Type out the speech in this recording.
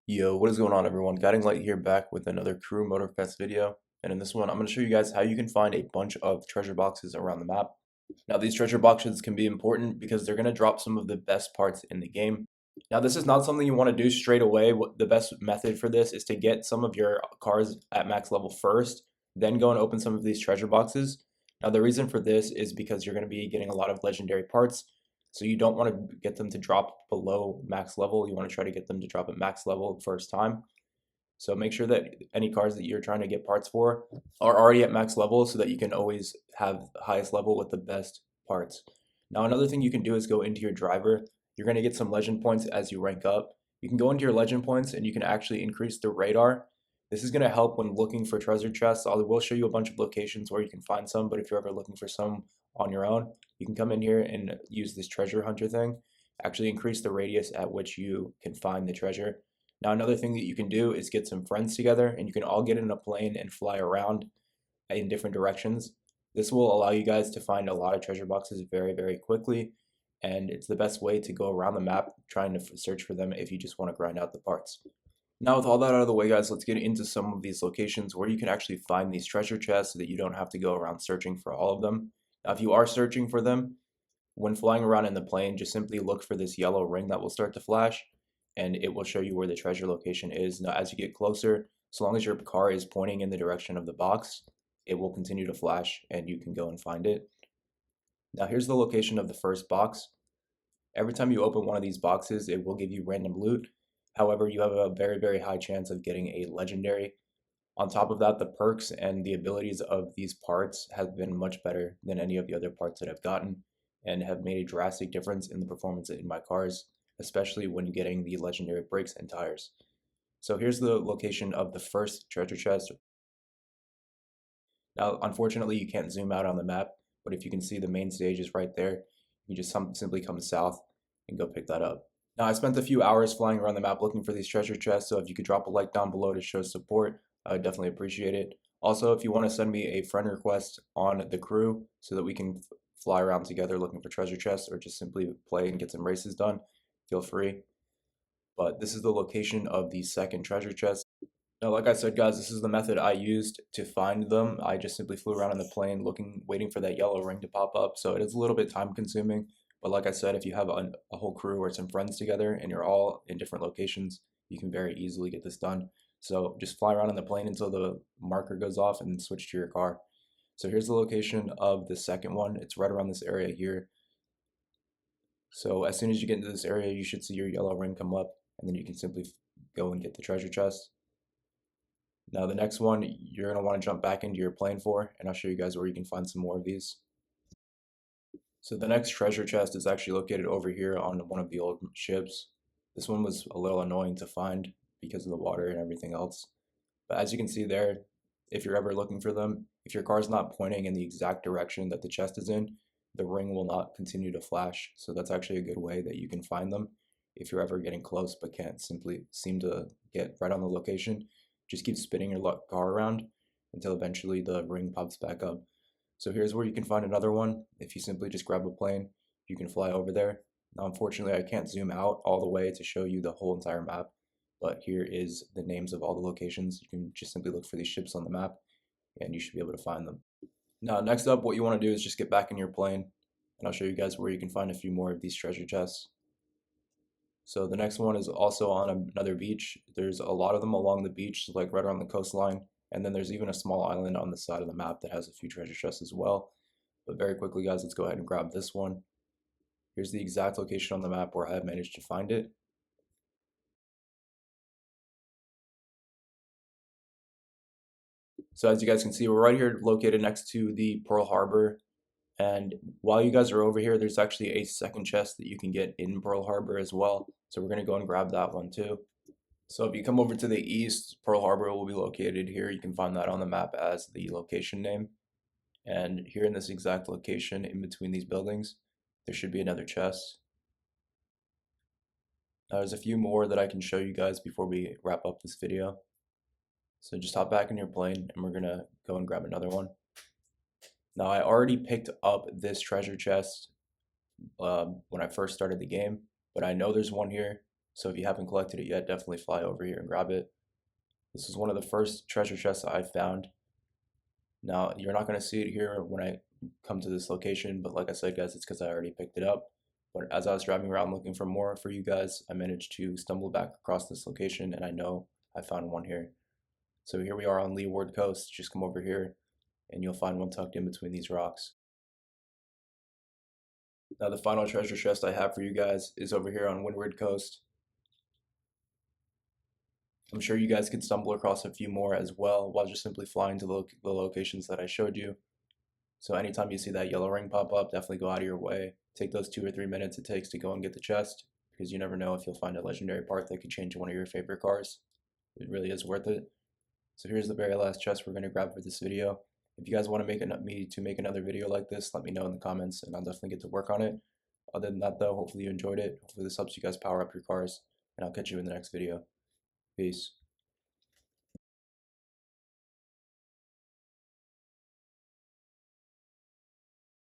Yo, what is going on everyone? Guiding Light here back with another Crew Motorfest video. And in this one, I'm going to show you guys how you can find a bunch of treasure boxes around the map. Now, these treasure boxes can be important because they're going to drop some of the best parts in the game. Now, this is not something you want to do straight away. The best method for this is to get some of your cars at max level first, then go and open some of these treasure boxes. Now, the reason for this is because you're going to be getting a lot of legendary parts, so you don't want to get them to drop below max level. You want to try to get them to drop at max level first time. So make sure that any cars that you're trying to get parts for are already at max level so that you can always have the highest level with the best parts. Now, another thing you can do is go into your driver. You're going to get some legend points as you rank up. You can go into your legend points and you can actually increase the radar. This is going to help when looking for treasure chests. I will show you a bunch of locations where you can find some, but if you're ever looking for some on your own, you can come in here and use this treasure hunter thing. Actually increase the radius at which you can find the treasure. Now, another thing that you can do is get some friends together and you can all get in a plane and fly around in different directions. This will allow you guys to find a lot of treasure boxes very, very quickly. And it's the best way to go around the map trying to search for them if you just want to grind out the parts. Now, with all that out of the way, guys, let's get into some of these locations where you can actually find these treasure chests so that you don't have to go around searching for all of them. Now, if you are searching for them, when flying around in the plane, just simply look for this yellow ring that will start to flash, and it will show you where the treasure location is. Now, as you get closer, so long as your car is pointing in the direction of the box, it will continue to flash and you can go and find it. Now, here's the location of the first box. Every time you open one of these boxes, it will give you random loot. However, you have a very, very high chance of getting a legendary. On top of that, the perks and the abilities of these parts have been much better than any of the other parts that I've gotten and have made a drastic difference in the performance in my cars, especially when getting the legendary brakes and tires. So here's the location of the first treasure chest. Now, unfortunately, you can't zoom out on the map, but if you can see the main stage is right there, you just simply come south and go pick that up. Now, I spent a few hours flying around the map looking for these treasure chests, so if you could drop a like down below to show support, I would definitely appreciate it. Also, if you want to send me a friend request on the crew so that we can fly around together looking for treasure chests or just simply play and get some races done, feel free. But this is the location of the second treasure chest. Now, like I said, guys, this is the method I used to find them. I just simply flew around in the plane waiting for that yellow ring to pop up. So it is a little bit time consuming. But like I said, if you have a whole crew or some friends together and you're all in different locations, you can very easily get this done. So just fly around in the plane until the marker goes off and switch to your car. So here's the location of the second one. It's right around this area here. So as soon as you get into this area, you should see your yellow ring come up, and then you can simply go and get the treasure chest. Now the next one you're going to want to jump back into your plane for, and I'll show you guys where you can find some more of these. So the next treasure chest is actually located over here on one of the old ships. This one was a little annoying to find because of the water and everything else. But as you can see there, if you're ever looking for them, if your car's not pointing in the exact direction that the chest is in, the ring will not continue to flash. So that's actually a good way that you can find them. If you're ever getting close but can't simply seem to get right on the location, just keep spinning your car around until eventually the ring pops back up. So here's where you can find another one. If you simply just grab a plane, you can fly over there. Now, unfortunately, I can't zoom out all the way to show you the whole entire map, but here is the names of all the locations. You can just simply look for these ships on the map, and you should be able to find them. Now, next up, what you want to do is just get back in your plane, and I'll show you guys where you can find a few more of these treasure chests. So the next one is also on another beach. There's a lot of them along the beach, like right around the coastline. And then there's even a small island on the side of the map that has a few treasure chests as well. But very quickly, guys, let's go ahead and grab this one. Here's the exact location on the map where I have managed to find it. So as you guys can see, we're right here located next to the Pearl Harbor. And while you guys are over here, there's actually a second chest that you can get in Pearl Harbor as well. So we're going to go and grab that one too. So if you come over to the east, Pearl Harbor will be located here. You can find that on the map as the location name. And here in this exact location, in between these buildings, there should be another chest. Now there's a few more that I can show you guys before we wrap up this video. So just hop back in your plane and we're gonna go and grab another one. Now I already picked up this treasure chest when I first started the game, but I know there's one here. So if you haven't collected it yet, definitely fly over here and grab it. This is one of the first treasure chests that I found. Now, you're not going to see it here when I come to this location, but like I said, guys, it's because I already picked it up. But as I was driving around looking for more for you guys, I managed to stumble back across this location, and I know I found one here. So here we are on Leeward Coast. Just come over here, and you'll find one tucked in between these rocks. Now, the final treasure chest I have for you guys is over here on Windward Coast. I'm sure you guys could stumble across a few more as well while just simply flying to the locations that I showed you. So anytime you see that yellow ring pop up, definitely go out of your way. Take those 2 or 3 minutes it takes to go and get the chest, because you never know if you'll find a legendary part that could change one of your favorite cars. It really is worth it. So here's the very last chest we're going to grab for this video. If you guys want to make another video like this, let me know in the comments and I'll definitely get to work on it. Other than that though, hopefully you enjoyed it. Hopefully this helps you guys power up your cars, and I'll catch you in the next video. Peace.